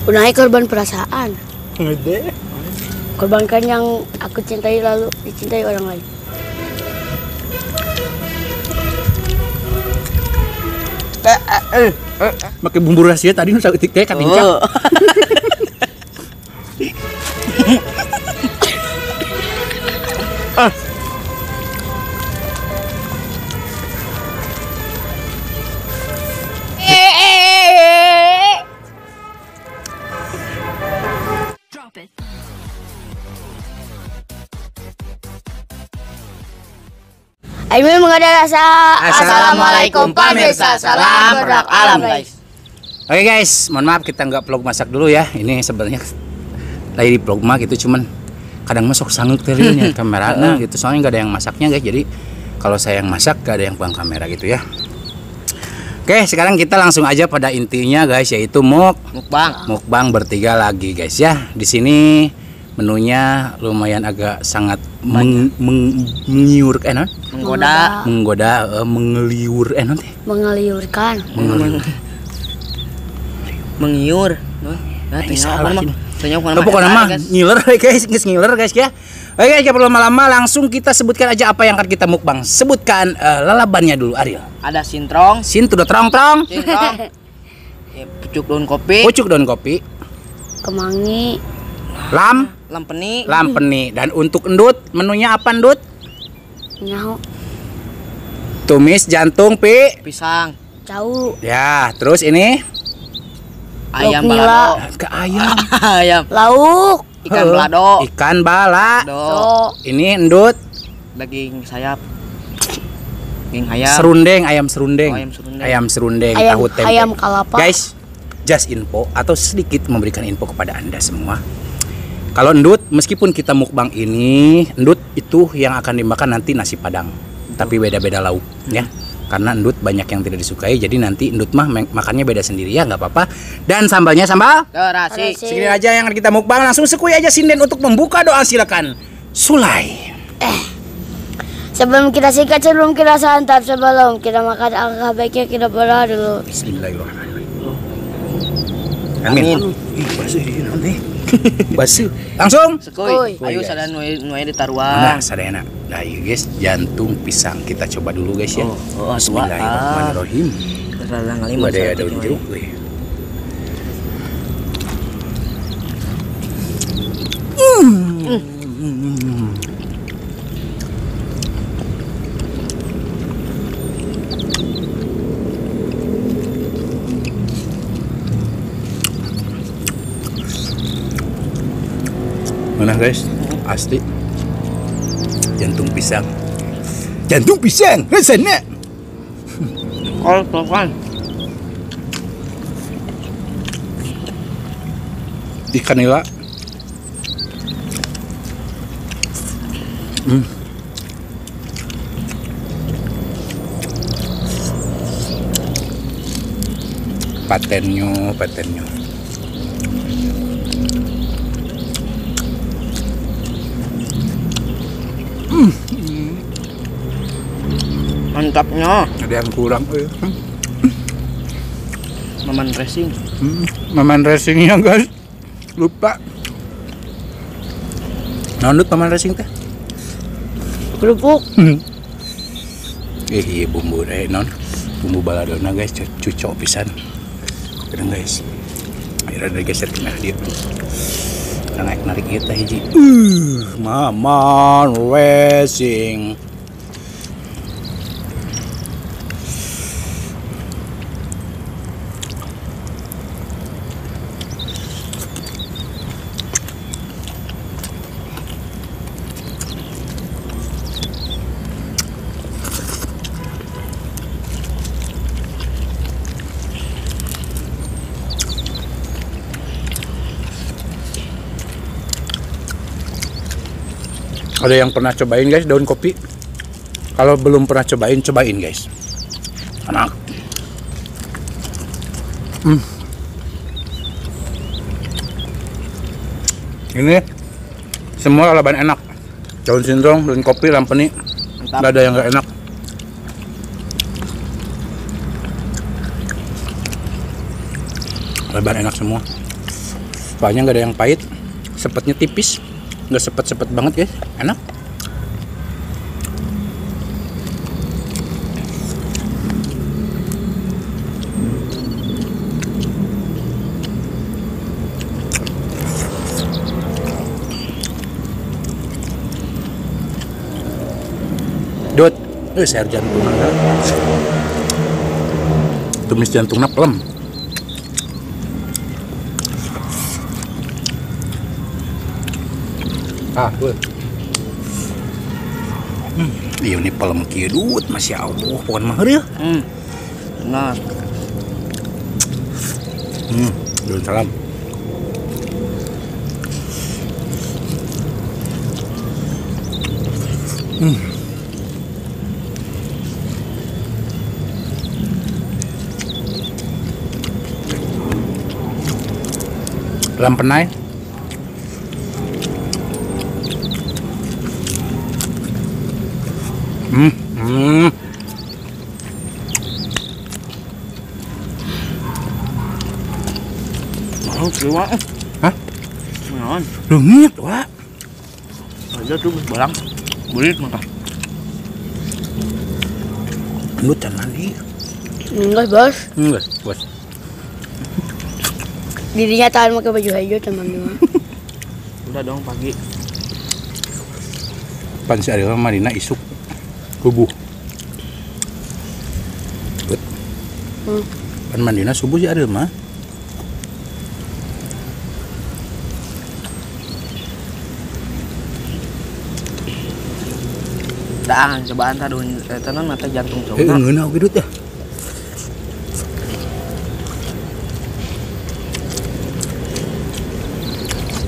Unai korban perasaan. Gede. Korbankan yang aku cintai lalu dicintai orang lain. Pakai bumbu rahasia tadi nu kayak katincak. Aimil mengada rasa. Assalamualaikum pemirsa, salam produk alam guys. Oke guys, mohon maaf kita nggak vlog masak dulu ya. Ini sebenarnya lagi di vlog mah gitu, cuman kadang masuk sanggup terinya kameranya gitu. Soalnya nggak ada yang masaknya guys. Jadi kalau saya yang masak gak ada yang pegang kamera gitu ya. Oke, sekarang kita langsung aja pada intinya guys, yaitu mukbang bertiga lagi guys ya. Di sini menunya lumayan agak sangat menggiurkan, mengeliurkan, mengeliurkan, mengiur. Pokoknya mah ngiler guys, ngiler guys ya. Oke guys, jangan lama-lama, langsung kita sebutkan aja apa yang akan kita mukbang. Sebutkan lalabannya dulu Ariel. Ada sintrong, udah terong. pucuk daun kopi, kemangi, lampeni. Dan untuk endut, menunya apa endut? nyaho, Tumis jantung pisang, cau, ya. Terus ini ayam nila, balado, ke ayam, ayam, lauk, ikan balado, ini endut, daging sayap, daging ayam, serundeng, ayam serundeng, tahu tempe. ayam kalapa. Guys, just info atau sedikit memberikan info kepada Anda semua. Kalau endut, meskipun kita mukbang ini, endut itu yang akan dimakan nanti nasi padang, tapi beda-beda lauk ya. Karena endut banyak yang tidak disukai, jadi nanti endut mah makannya beda sendiri ya, nggak apa-apa. Dan sambalnya sambal terasi. segini aja yang akan kita mukbang. Langsung sekui aja sinden untuk membuka doa, silakan. Sulai. Sebelum kita sikat, sebelum kita santap, sebelum kita makan, alangkah baiknya kita berdoa dulu. Bismillahirrahmanirrahim. Amin. Basuh. Langsung. Sekui. Ayo guys. sada nu Nah, ditaruhan. sadayana. Nah, iya guys, jantung pisang kita coba dulu guys ya. Bismillahirrahmanirrahim. Terlalang kali mah. Ada daun jeruk. Mana guys? Asli. Jantung pisang rasanya. Pelan. Ikan nila. Patennya. Mantapnya. Ada yang kurang. Maman racing. Maman racingnya guys. Lupa. Nonut maman racing teh. Kerupuk. Iya bumbu deh non. Bumbu baladona guys, cucok pisan. Kadang guys. Akhirnya dari geser kena dia. Narik kita hiji. Maman racing. Ada yang pernah cobain guys daun kopi? Kalau belum pernah cobain guys. Enak. Ini semua lalaban enak. Daun sindrong, daun kopi, lampeni, nggak ada yang nggak enak. Lalaban enak semua. Soalnya nggak ada yang pahit, sepetnya tipis, nggak sepet-sepet banget guys, enak. Dut, sayur jantung ada. Tumis jantungnya pelem. Gue. Iya ini pelem kieu Dut, Masya Allah, pohon mahir ya. Benar. Dut salam. Dalam penai. Mau keluar. Hah? Naon? Leungit, Wak. Aja tuh barang. Burit mah. Dut can mandi. Enggak, Bos. Enggak, bos. Dirinya tahan pakai baju hijau teman teman. Udah dong pagi. Pan si Ariel Marina isuk subuh. Dut. Pan mandina subuh si Ariel mah. Dah, cobaan tadi tenan mata jantung coba. Ngeunah oge Dut ya.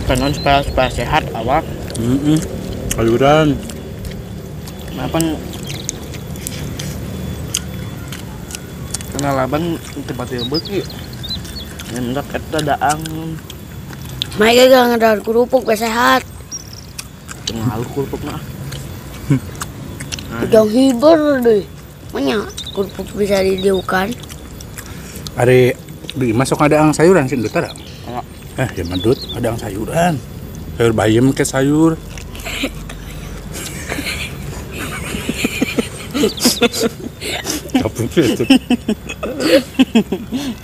Tenan supaya sehat awak. Sayuran. Kenapa kena laban tiba-tiba beki. Mendak eta daang Mereka gak ngedar kerupuk biar sehat. tengah kurupuk mah. Udah hibur deh. Makanya kerupuk bisa didiukan. Ari di masuk ada ang sayuran sih Dut ada. Enggak. Ya Dut, ada ang sayuran. Sayur bayam ke sayur. Kapun itu.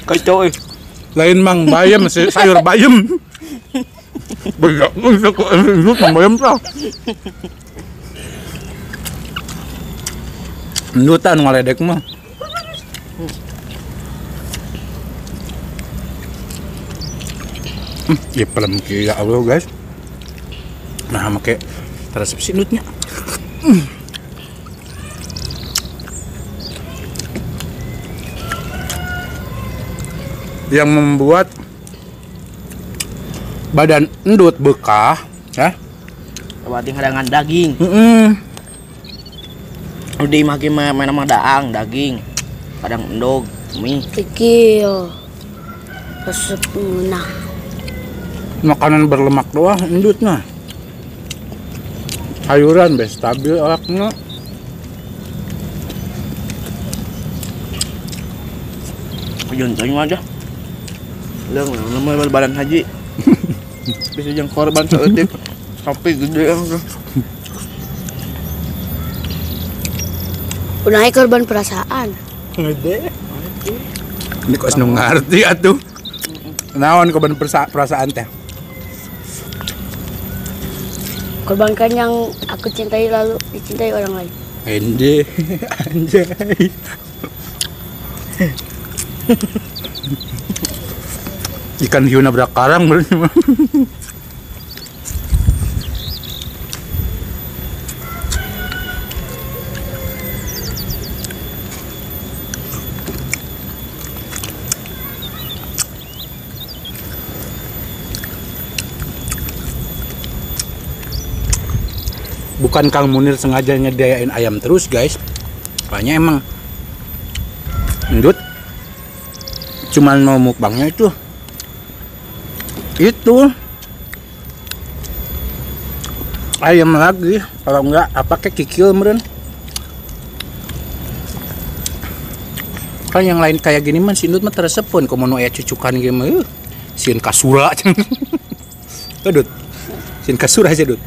Kacau eh. Lain mang bayam sayur bayam. Banyak untuk itu mang bayam tuh. Dutan ngaledek mah. Ya pelem ya Allah guys. Nah make terasa sinutnya. Yang membuat badan endut bekah, ya. Berarti hadangan daging. Udah makin main nama daang daging. Kadang endog, mie. Kecil. Resep nah. Makanan berlemak doang endutnya. Sayuran bes stabil awaknya. Juntuin aja. Leung nama badan haji. Bisa yang korban seetik. Sapi gede yang Udah korban perasaan. gede. Ini kok seneng ngerti atuh. Naon korban perasaan teh. Korbankan yang aku cintai lalu dicintai orang lain. Anjay, anjay. Ikan hiu nabrak karang berarti mah. Bukan Kang Munir sengaja nyediain ayam terus guys. Soalnya emang Endut cuman mau mukbangnya itu ayam lagi, kalau enggak apa kayak kikil meren. Kan yang lain kayak gini man si Endut mah teresepun komo nu aya cucukan ge mah sieun kasura. Tuh, Dut. Sin kasur aja, Dut.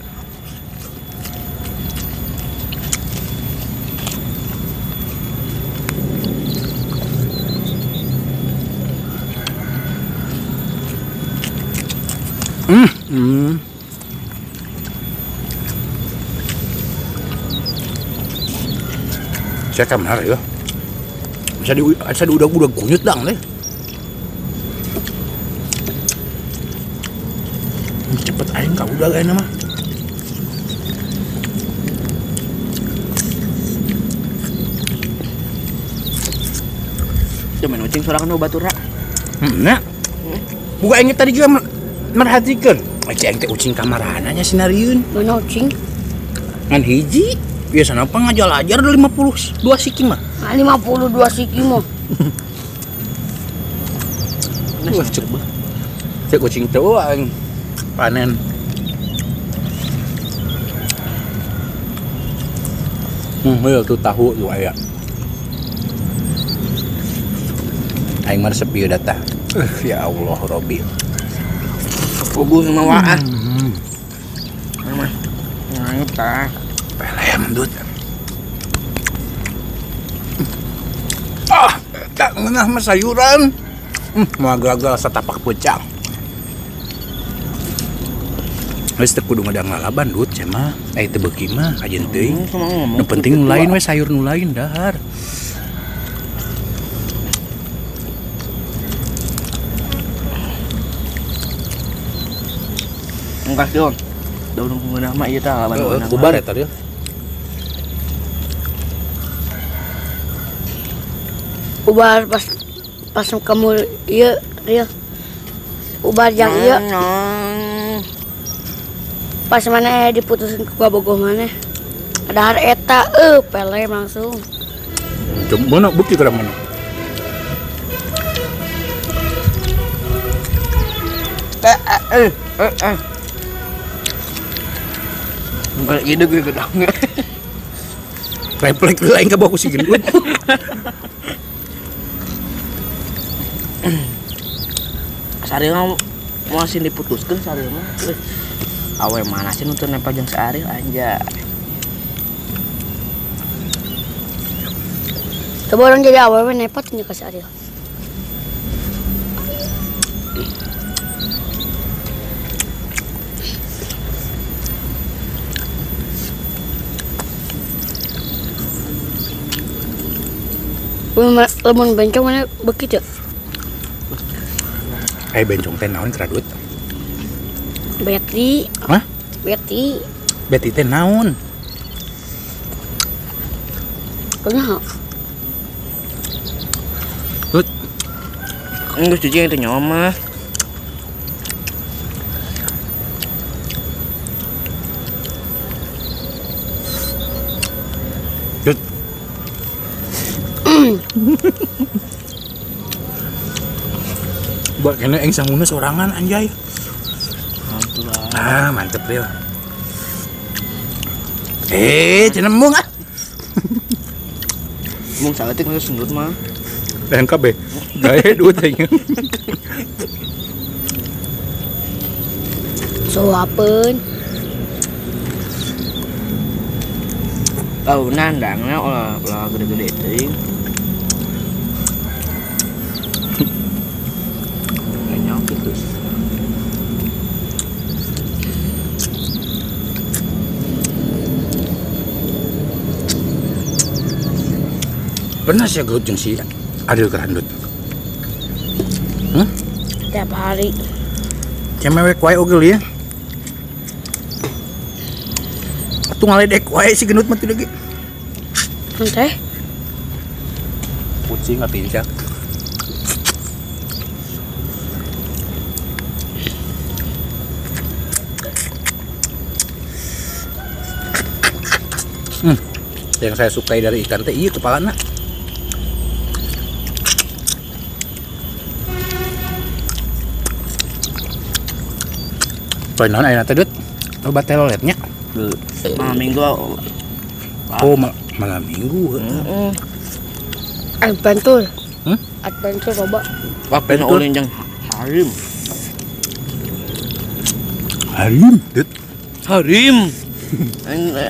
Saya kamar ya. Bisa di udah kunyut dang deh. Cepet aing ka udah kayaknya mah. Cuman ucing sorangan nu batura. Nah. Buka inget tadi juga merhatikan. Aing teh ucing kamarananya sinarieun. Mana ucing? Ngan hiji. Biasanya apa ngajal-ajar ada 52 siki mah. 52 siki mah. Wah, cek kucing tuh aing panen. Ya tuh tahu tuh aya. Aing mah sepi data. Ya Allah Robbi. Puguh sama waan. Mah. Ngangep tah. Pelem dut. Tak ngenah mah sayuran. Mau gagal setapak pecang. Wes teu kudu ngadang lalaban dut cenah. Teu beuki mah ajeun teuing. Nu penting nu lain we sayur nu lain dahar. Engkas Don. Daun ngeunah mah ieu tah laban. Kubar eta dia. Ubar pas kamu iya dia. Ubar yang iya. Pas mana diputusin ke bogoh mana. Ada eta pelem langsung. Coba mana bukti ke mana? Enggak gitu gue gedang. Refleks lain ka bawa ku si gendut. Sareng mau sih diputuskan sareng mah. Awe mana sih nuntun nempel jeung saaril anjay. Coba orang jadi awewe nepot nya ka Saril. Lemon bencong mana begitu? Bencong teh naon kradut? Betty. Hah? Betty. Betty teh naon? Kunaon? Dut, Geus cuci yang teh nyawa mah. Dut. Buat kena eng sanguna sorangan anjay. Mantep Ril. Cenah mung ah. Mung saeutik geus sundut mah. Lain kabeh. Gae duit teh. Suapeun. Tahu nandangna olah gede-gede teuing. Nyok gitu. Pernah sih gelut jeung si Adil Kerandut. Tiap hari. Cemewek wae ogel ya. Atuh ngaledek wae si gendut mah teu lagi. Teh. Kucing ngatincak. Yang saya sukai dari ikan teh iya kepalana. Pernah ayeuna teh Dut. Loba teloletnya. Malam minggu. Oh, malam minggu. Adventure. Hmm? Adventure coba. Waktu ulin jeung harim. Harim, Dut. Harim.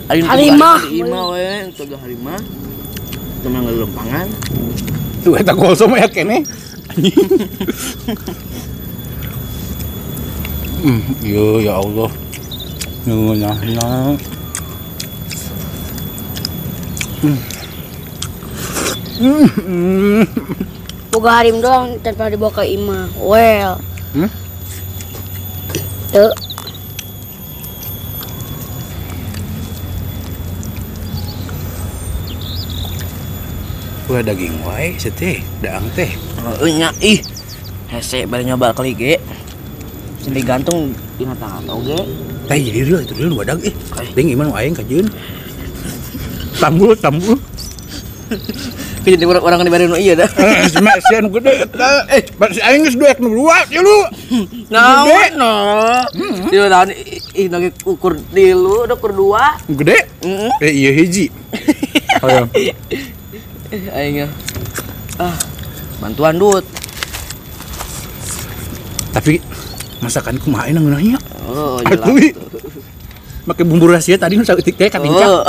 Harimah. Harimah we, tega harimah. Teman ngelempangan. Tuh eta gol sama ya kene. Yo ya Allah. Nah. Boga harim doang tanpa dibawa ke imah. Well. Hmm? Tuh. Wah daging wae teh, daang teh. Nya ih. Hese bari nyoba kali ge. Sini gantung dina tangan oge. Teh jadi real itu real badag Ding iman wae kajeun. Tambul. Jadi orang di bari nu ieu dah. Cuma sian gede eta. Si aing geus duek nu dua ya lu. Naon no. Dia naon ih nage ukur tilu, ukur dua. Gede? Iya hiji. Ayo. Aing bantuan Dut. Tapi masakan kumaha nang nanya. Oh, jelas. Atuh. Make bumbu rahasia tadi nu saeutik teh katincak. Oh.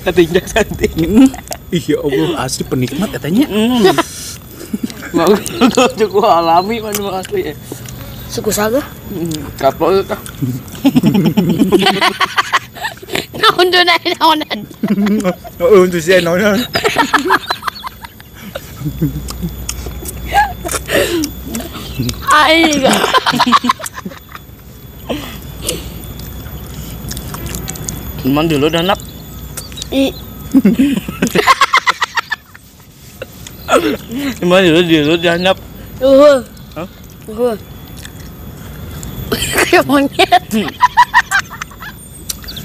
Katincak cantik. Iya Allah asli penikmat katanya. Mau cukup alami mana asli ya. Suku saga. Kapok tah. Naon tuh naon. Oh untuk saya naon. Ai. Cuman dulu dah nak. Cuman dulu dah nak. Hah? Kayak monyet.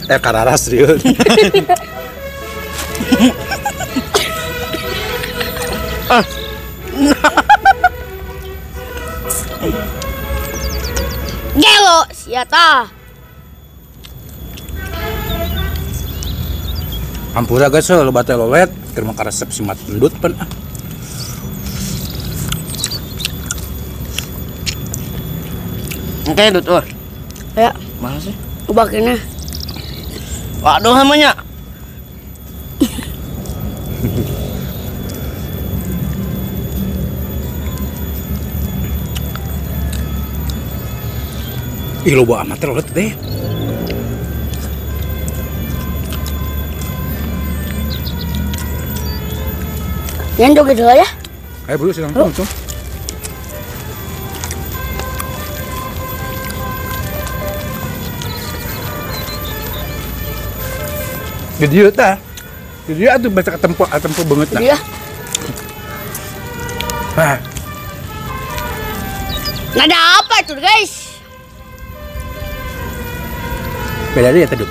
Kararas rieu. Gelo siata. Ampura guys, loba teh lolet keur makaresep simat pendut pan. Oke, Dut. Ya, Mana sih? ubakina. Waduh namanya. Ih loba amat lolet teh. Yan joget dulu ya. Ayo bro silang langsung. Gede ta. Gede atuh baca ketempo banget nah. Iya. Hah. Nggak ada apa tuh guys. Beda deh ya tadi.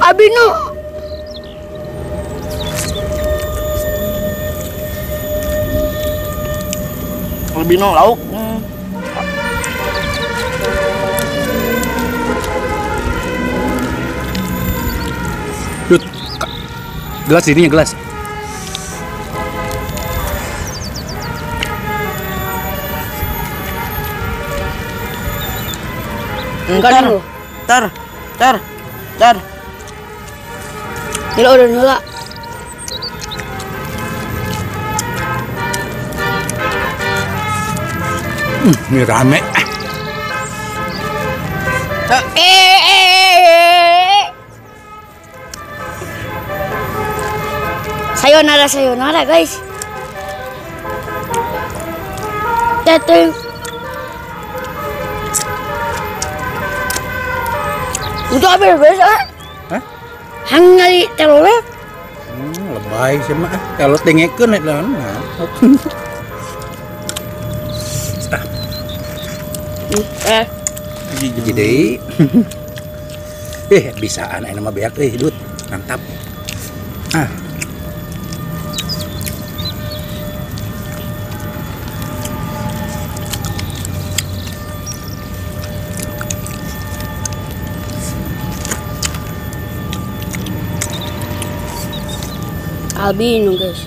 Abino. Albino lauk. Dut. Gelas ini ya gelas. Tar. Gila udah nula. Ini rame. Sayonara guys. Teteng. Untuk apa ya guys? Hah? Hangali telurnya. Lebay sih mah. Kalau tengekeun eta nah. Jadi bisaan aya mah beak Dut. Mantap. albino guys.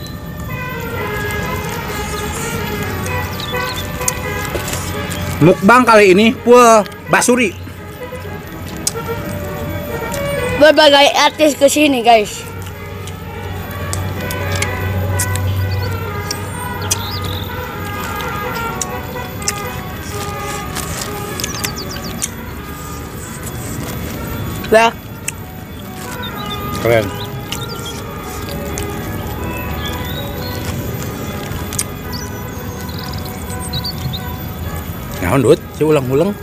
Mukbang kali ini full basuri. Berbagai artis kesini guys. Ya, Keren. Naon Dut? Si ulang-ulang.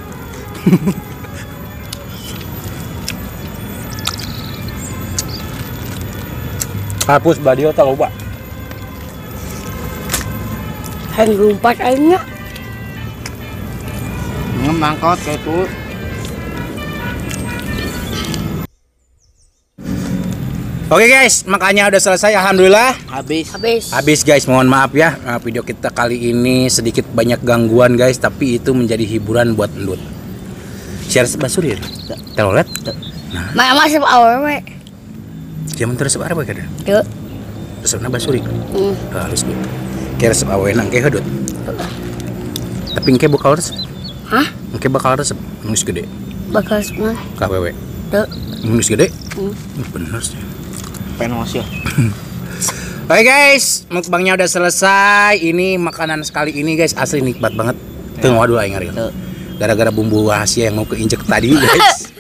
Hapus badio tak lupa. hang lompat airnya. Ngemangkot kayak itu. Oke guys, makanya udah selesai alhamdulillah. Habis. Guys, mohon maaf ya. Video kita kali ini sedikit banyak gangguan guys, tapi itu menjadi hiburan buat Endut. Share basuri. Telolet. Nah, Masih awal we. jaman terus apa kada? Tuh. Resepna basuri. Halus Dut. Kira resep aweuna engke Dut. Tapi engke bakal resep. Hah? Engke bakal resep ngus gede. Bakal semua. KWW. Tuh. Ngus gede. Bener sih. Penos ya. Oke guys, mukbangnya udah selesai. Ini makanan sekali ini guys, asli nikmat banget. Tuh waduh aing ngari. Gara-gara bumbu rahasia yang mau keinjek tadi guys.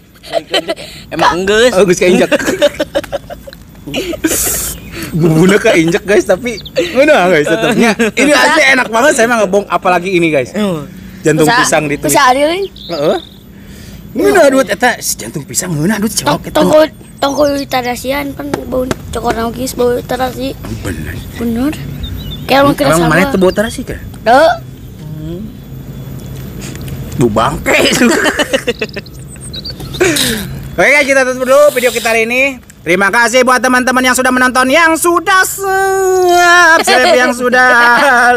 Emang enggeus. Oh, geus keinjek. Bumbunya keinjek guys, tapi mana guys tetapnya. Ini asli enak banget, saya mah ngebong apalagi ini guys. Jantung pisang ditulis. Bisa adilin. Heeh. Mana duit eta jantung pisang mana duit cowok eta. Tongko tarasian pan bau cokor nangkis bau tarasi. Bener. Kayak orang kira Emang sama. mana itu bau tarasi kan? Tuh. Bu bangke. Oke guys, kita tutup dulu video kita hari ini. Terima kasih buat teman-teman yang sudah menonton, yang sudah subscribe, yang sudah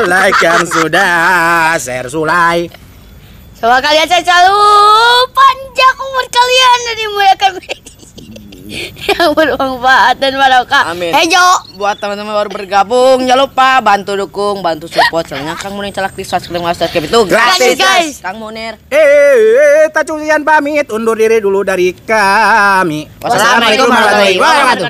like, yang sudah share sulai. Semoga kalian selalu panjang umur kalian dan dimuliakan yang bermanfaat dan barokah. Amin. Hejo. Buat teman-teman baru bergabung, jangan lupa bantu dukung, bantu support channelnya Kang Munir Calak di subscribe itu Gratis, guys. Kang Munir. Taculian pamit undur diri dulu dari kami. Wassalamualaikum warahmatullahi wabarakatuh.